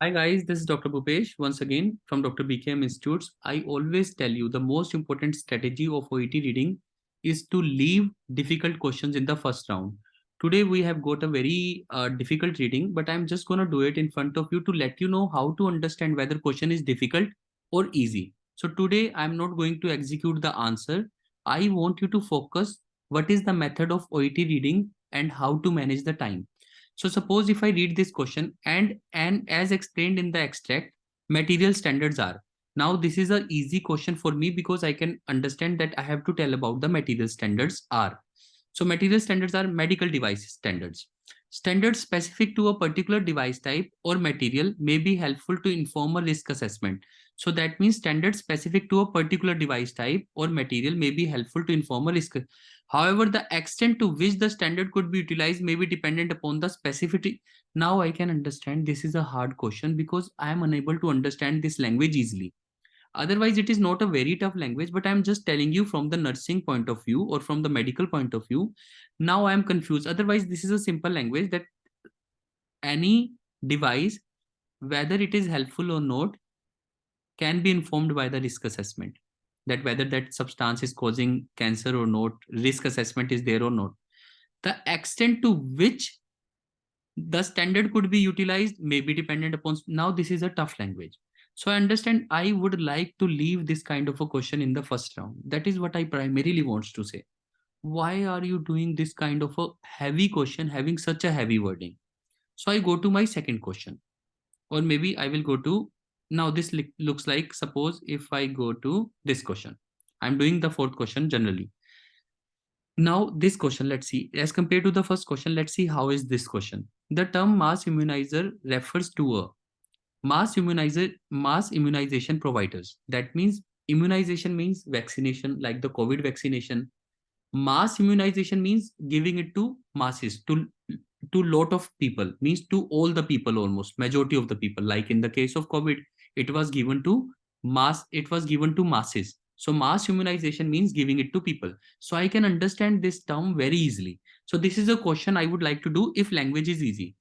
Hi guys, this is Dr. Bhupesh once again from Dr. BKM Institutes. I always tell you the most important strategy of OET reading is to leave difficult questions in the first round. Today we have got a very difficult reading, but I'm just going to do it in front of you to let you know how to understand whether question is difficult or easy. So today I'm not going to execute the answer. I want you to focus what is the method of OET reading and how to manage the time. So suppose if I read this question and as explained in the extract, material standards are. Now this is a easy question for me because I can understand that I have to tell about the material standards are. So material standards are medical device standards. Standards specific to a particular device type or material may be helpful to inform a risk assessment. So that means standards specific to a particular device type or material may be helpful to inform a risk. However, the extent to which the standard could be utilized may be dependent upon the specificity. Now I can understand this is a hard question because I am unable to understand this language easily. Otherwise, it is not a very tough language, but I'm just telling you from the nursing point of view or from the medical point of view. Now I am confused. Otherwise, this is a simple language that any device, whether it is helpful or not, can be informed by the risk assessment. That whether that substance is causing cancer or not, risk assessment is there or not. The extent to which the standard could be utilized may be dependent upon. Now this is a tough language, so I understand I would like to leave this kind of a question in the first round. That is what I primarily wants to say. Why are you doing this kind of a heavy question having such a heavy wording? So I go to my second question, or maybe I will go to, now this looks like, suppose if I go to this question, I'm doing the fourth question generally. Now this question, let's see, as compared to the first question, let's see how is this question. The term mass immunizer refers to a mass immunization providers. That means immunization means vaccination, like the COVID vaccination. Mass immunization means giving it to masses, to lot of people, means to all the people, almost majority of the people. Like in the case of COVID, it was given to it was given to masses. So mass immunization means giving it to people. So I can understand this term very easily. So this is a question I would like to do if language is easy.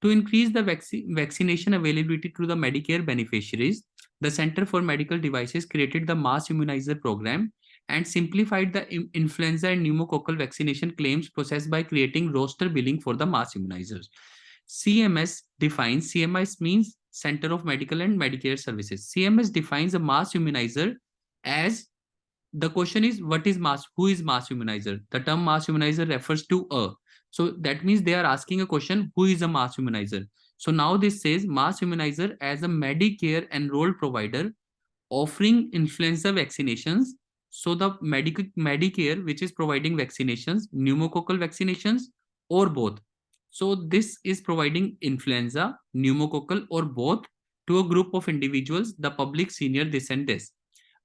To increase the vaccination availability to the Medicare beneficiaries, the Center for Medical Devices created the mass immunizer program and simplified the influenza and pneumococcal vaccination claims process by creating roster billing for the mass immunizers. CMS means Center of Medical and Medicare Services. CMS defines a mass immunizer as, the question is what is mass, who is mass immunizer? The term mass immunizer refers to a. So that means they are asking a question, who is a mass immunizer? So now this says mass immunizer as a Medicare enrolled provider offering influenza vaccinations. So the Medicare, which is providing vaccinations, pneumococcal vaccinations, or both. So this is providing influenza, pneumococcal, or both to a group of individuals, the public, senior, this and this.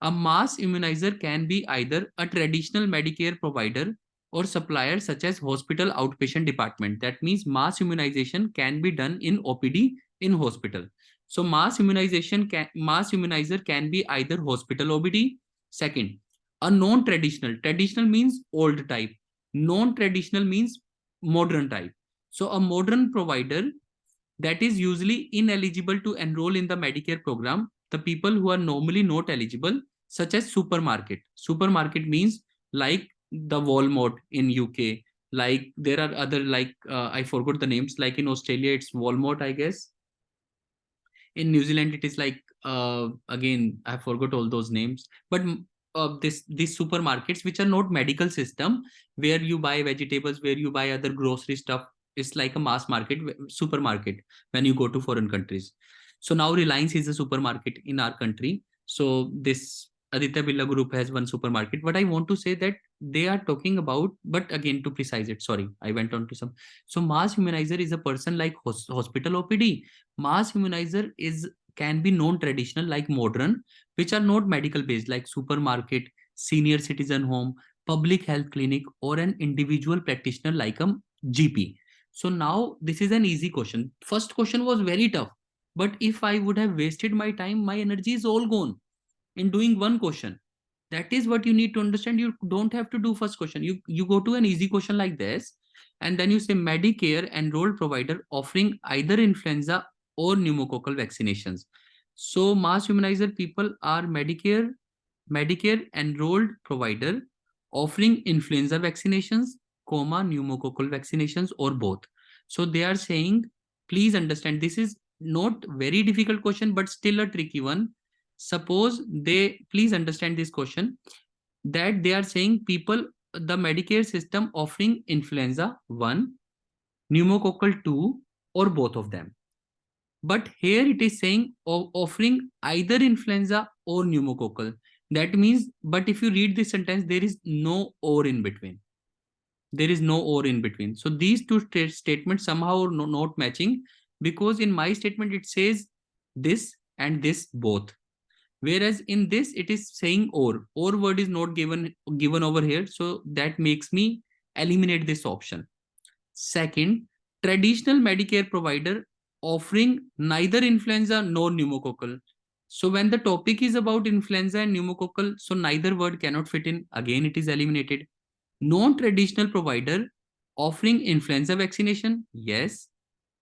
A mass immunizer can be either a traditional Medicare provider or supplier such as hospital outpatient department. That means mass immunization can be done in OPD in hospital. So mass immunizer can be either hospital OPD. Second, a non-traditional. Traditional means old type. Non-traditional means modern type. So a modern provider that is usually ineligible to enroll in the Medicare program, the people who are normally not eligible, such as supermarket. Supermarket means like the Walmart in UK, like there are other, like I forgot the names, like in Australia it's Walmart, I guess. In New Zealand it is like, again I forgot all those names, but these supermarkets which are not medical system, where you buy vegetables, where you buy other grocery stuff, it's like a mass market supermarket when you go to foreign countries. So now Reliance is a supermarket in our country. So this Aditya Birla Group has one supermarket. What I want to say that they are talking about, but again to precise it, sorry, I went on to some. So mass immunizer is a person like hospital OPD. Mass immunizer is can be non-traditional like modern, which are not medical based like supermarket, senior citizen home, public health clinic, or an individual practitioner like a GP. So now this is an easy question. First question was very tough, but if I would have wasted my time, my energy is all gone in doing one question. That is what you need to understand. You don't have to do first question. You go to an easy question like this, and then you say Medicare enrolled provider offering either influenza or pneumococcal vaccinations. So mass immunizer people are Medicare enrolled provider offering influenza vaccinations, pneumococcal vaccinations, or both. So they are saying, please understand, this is not very difficult question, but still a tricky one. Suppose please understand this question, that they are saying people, the Medicare system offering influenza 1, pneumococcal 2, or both of them. But here it is saying offering either influenza or pneumococcal. That means, but if you read this sentence, there is no or in between. There is no or in between. So these two statements somehow are not matching, because in my statement it says this and this both. Whereas in this it is saying or. Or word is not given over here. So that makes me eliminate this option. Second, traditional Medicare provider offering neither influenza nor pneumococcal. So when the topic is about influenza and pneumococcal, so neither word cannot fit in. Again, it is eliminated. Non-traditional provider offering influenza vaccination. Yes.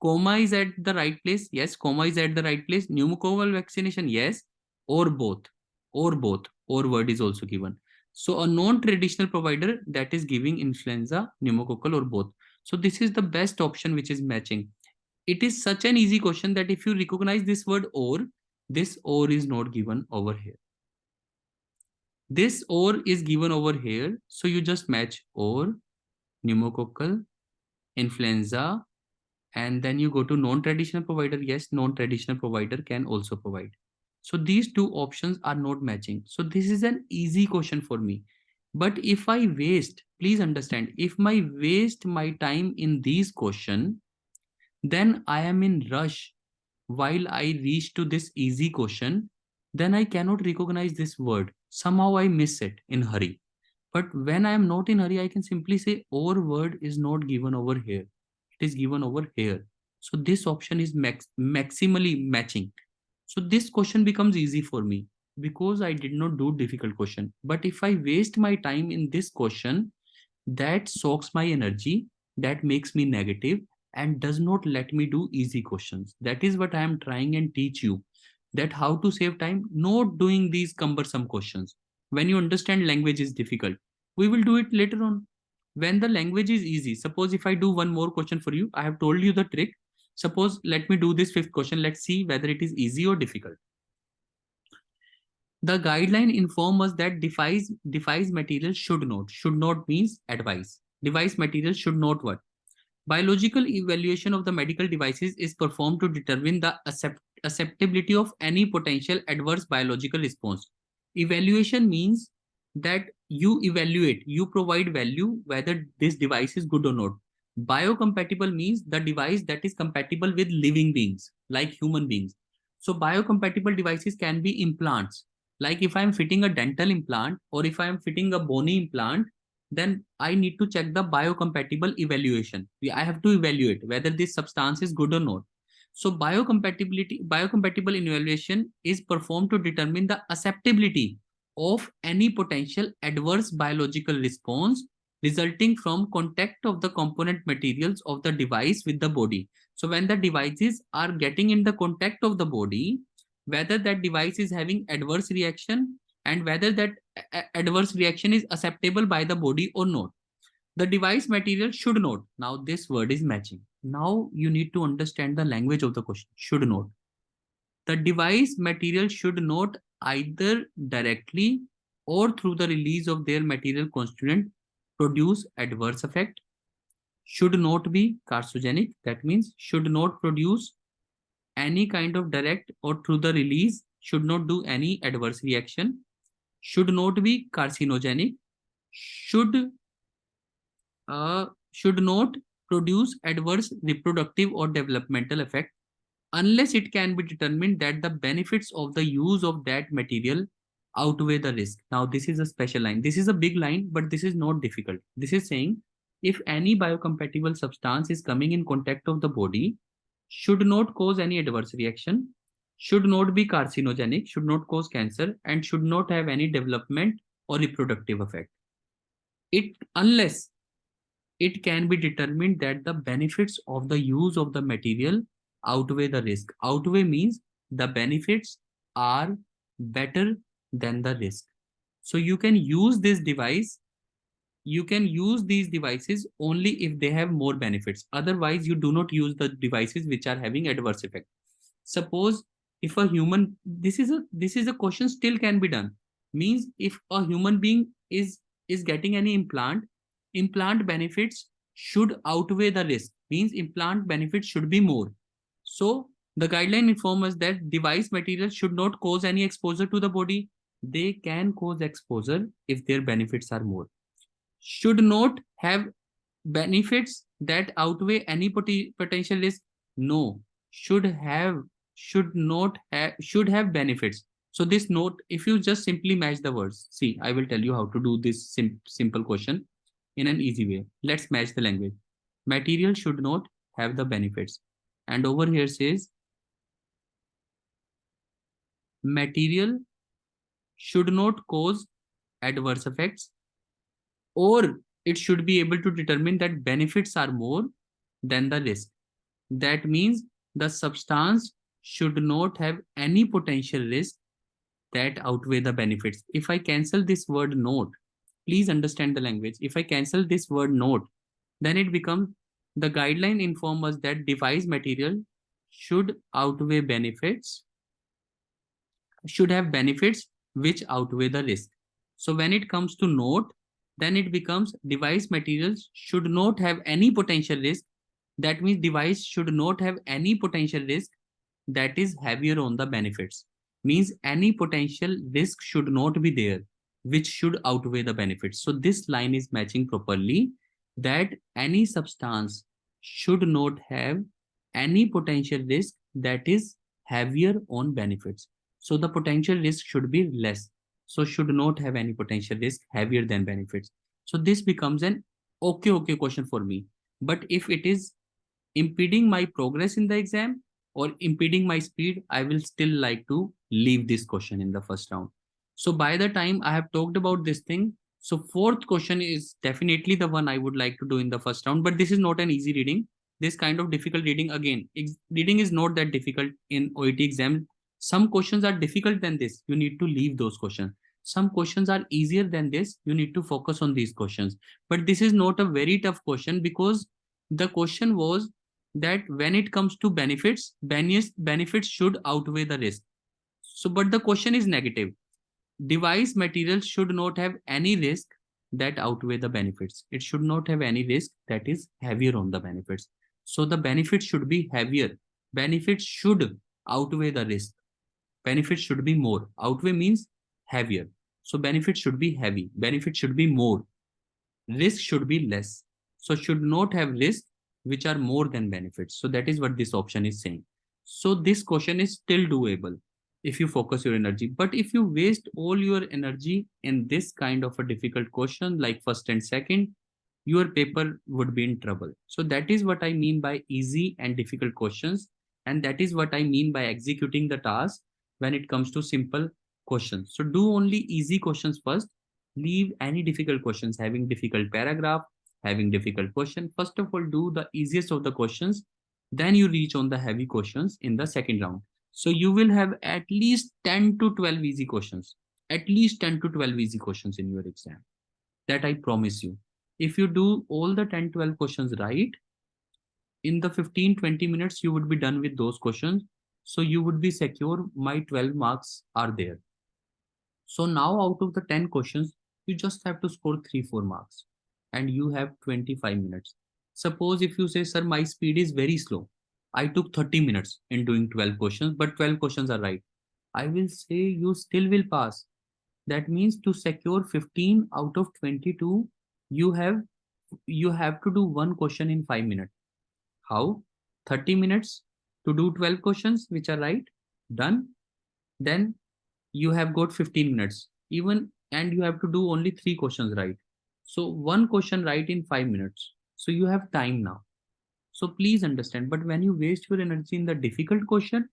Comma is at the right place. Yes, comma is at the right place. Pneumococcal vaccination. Yes. Or both. Or both. Or word is also given. So a non-traditional provider that is giving influenza, pneumococcal, or both. So this is the best option which is matching. It is such an easy question that if you recognize this word or, this or is not given over here. This or is given over here. So you just match or, pneumococcal, influenza, and then you go to non-traditional provider. Yes, non-traditional provider can also provide. So these two options are not matching. So this is an easy question for me. But if I waste, please understand, if I waste my time in these question, then I am in rush while I reach to this easy question, then I cannot recognize this word. Somehow I miss it in hurry. But when I am not in hurry, I can simply say or word is not given over here. It is given over here. So this option is maximally matching. So this question becomes easy for me because I did not do difficult question. But if I waste my time in this question, that soaks my energy, that makes me negative, and does not let me do easy questions. That is what I am trying and teach you, that how to save time, not doing these cumbersome questions. When you understand language is difficult, we will do it later on. When the language is easy, suppose if I do one more question for you, I have told you the trick. Suppose let me do this fifth question. Let's see whether it is easy or difficult. The guideline inform us that device material should not means advise. Device material should not what? Biological evaluation of the medical devices is performed to determine the acceptability of any potential adverse biological response. Evaluation means that you evaluate, you provide value whether this device is good or not. Biocompatible means the device that is compatible with living beings like human beings. So biocompatible devices can be implants. Like if I'm fitting a dental implant or if I'm fitting a bony implant, then I need to check the biocompatible evaluation. I have to evaluate whether this substance is good or not. So biocompatible evaluation is performed to determine the acceptability of any potential adverse biological response resulting from contact of the component materials of the device with the body. So when the devices are getting in the contact of the body, whether that device is having adverse reaction and whether that adverse reaction is acceptable by the body or not. The device material should not. Now this word is matching. Now you need to understand the language of the question. Should not. The device material should not either directly or through the release of their material constituent produce adverse effect. Should not be carcinogenic. That means should not produce any kind of direct or through the release, should not do any adverse reaction, should not be carcinogenic, should should not produce adverse reproductive or developmental effect unless it can be determined that the benefits of the use of that material outweigh the risk. Now this is a special line. This is a big line, but this is not difficult. This is saying if any biocompatible substance is coming in contact of the body, should not cause any adverse reaction, should not be carcinogenic, should not cause cancer, and should not have any development or reproductive effect. It unless it can be determined that the benefits of the use of the material outweigh the risk. Outweigh means the benefits are better than the risk. So you can use this device, you can use these devices only if they have more benefits. Otherwise, you do not use the devices which are having adverse effect. Suppose if a human, this is a question still can be done. Means if a human being is getting any implant benefits should outweigh the risk. Means implant benefits should be more. So the guideline informs us that device materials should not cause any exposure to the body. They can cause exposure if their benefits are more. Should not have benefits that outweigh any potential risk. No, should have benefits. So this note, if you just simply match the words, see, I will tell you how to do this simple question in an easy way. Let's match the language. Material should not have the benefits, and over here says material should not cause adverse effects, or it should be able to determine that benefits are more than the risk. That means the substance should not have any potential risk that outweigh the benefits. If I cancel this word note, please understand the language. If I cancel this word note, then it becomes the guideline informs us that device material should outweigh benefits, should have benefits which outweigh the risk. So when it comes to note, then it becomes device materials should not have any potential risk. That means device should not have any potential risk that is heavier on the benefits. Means any potential risk should not be there, which should outweigh the benefits. So this line is matching properly, that any substance should not have any potential risk that is heavier on benefits. So the potential risk should be less. So should not have any potential risk heavier than benefits. So this becomes an okay question for me. But if it is impeding my progress in the exam or impeding my speed, I will still like to leave this question in the first round. So by the time I have talked about this thing, so fourth question is definitely the one I would like to do in the first round, but this is not an easy reading. This kind of difficult reading, again, reading is not that difficult in OET exam. Some questions are difficult than this. You need to leave those questions. Some questions are easier than this. You need to focus on these questions. But this is not a very tough question because the question was that when it comes to benefits should outweigh the risk. So, but the question is negative. Device materials should not have any risk that outweigh the benefits. It should not have any risk that is heavier on the benefits. So the benefits should be heavier. Benefits should outweigh the risk. Benefits should be more. Outweigh means heavier. So benefits should be heavy. Benefits should be more. Risk should be less. So should not have risk which are more than benefits. So that is what this option is saying. So this question is still doable if you focus your energy. But if you waste all your energy in this kind of a difficult question like first and second, your paper would be in trouble. So that is what I mean by easy and difficult questions. And that is what I mean by executing the task when it comes to simple questions. So do only easy questions first. Leave any difficult questions having difficult paragraph, having difficult question. First of all, do the easiest of the questions. Then you reach on the heavy questions in the second round. So you will have at least 10 to 12 easy questions. At least 10 to 12 easy questions in your exam. That I promise you. If you do all the 10-12 questions right, in the 15-20 minutes, you would be done with those questions. So you would be secure, my 12 marks are there. So now out of the 10 questions, you just have to score 3-4 marks and you have 25 minutes. Suppose if you say, sir, my speed is very slow. I took 30 minutes in doing 12 questions, but 12 questions are right. I will say you still will pass. That means to secure 15 out of 22, you have to do one question in 5 minutes. How? 30 minutes to do 12 questions which are right, done. Then you have got 15 minutes even, and you have to do only 3 questions right. So one question right in 5 minutes. So you have time now. So please understand, but when you waste your energy in the difficult question,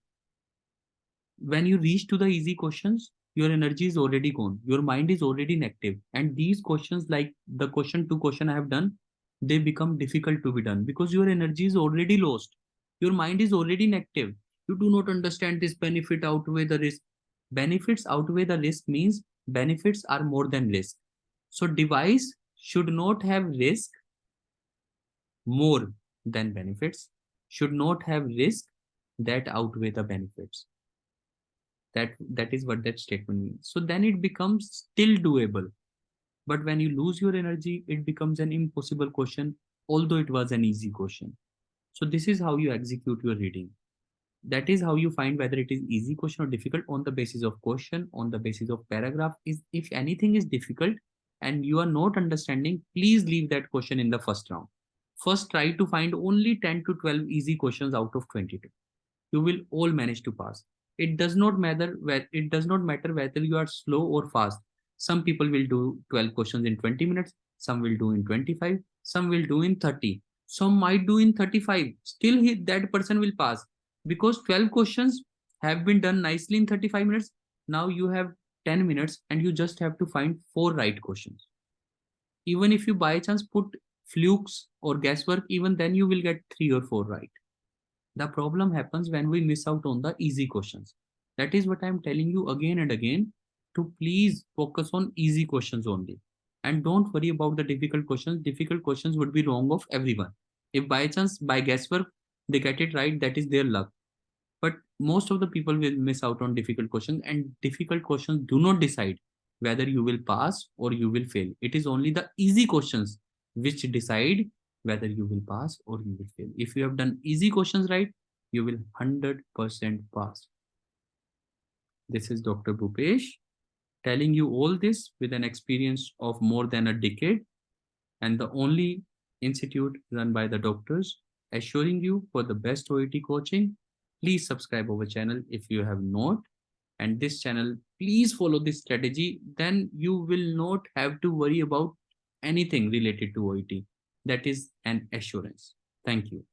when you reach to the easy questions, your energy is already gone, your mind is already negative, and these questions like the question 2 question I have done, they become difficult to be done because your energy is already lost. Your mind is already negative. You do not understand this benefit outweigh the risk. Benefits outweigh the risk means benefits are more than risk. So device should not have risk more than benefits, should not have risk that outweigh the benefits. That is what that statement means. So then it becomes still doable. But when you lose your energy, it becomes an impossible question, although it was an easy question. So this is how you execute your reading. That is how you find whether it is easy question or difficult on the basis of question, on the basis of paragraph. Is if anything is difficult and you are not understanding, please leave that question in the first round. First, try to find only 10 to 12 easy questions out of 22. You will all manage to pass. It does not matter whether you are slow or fast. Some people will do 12 questions in 20 minutes, some will do in 25, some will do in 30, some might do in 35. Still that person will pass, because 12 questions have been done nicely in 35 minutes. Now you have 10 minutes and you just have to find four right questions. Even if you by chance put flukes or guesswork, even then you will get three or four right. The problem happens when we miss out on the easy questions. That is what I'm telling you again and again, to please focus on easy questions only. And don't worry about the difficult questions. Difficult questions would be wrong of everyone. If by chance, by guesswork, they get it right, that is their luck. But most of the people will miss out on difficult questions, and difficult questions do not decide whether you will pass or you will fail. It is only the easy questions which decide whether you will pass or you will fail. If you have done easy questions right, you will 100% pass. This is Dr. Bhupesh telling you all this with an experience of more than a decade, and the only institute run by the doctors, assuring you for the best OET coaching. Please subscribe our channel if you have not, and this channel, please follow this strategy. Then you will not have to worry about anything related to OET. That is an assurance. Thank you.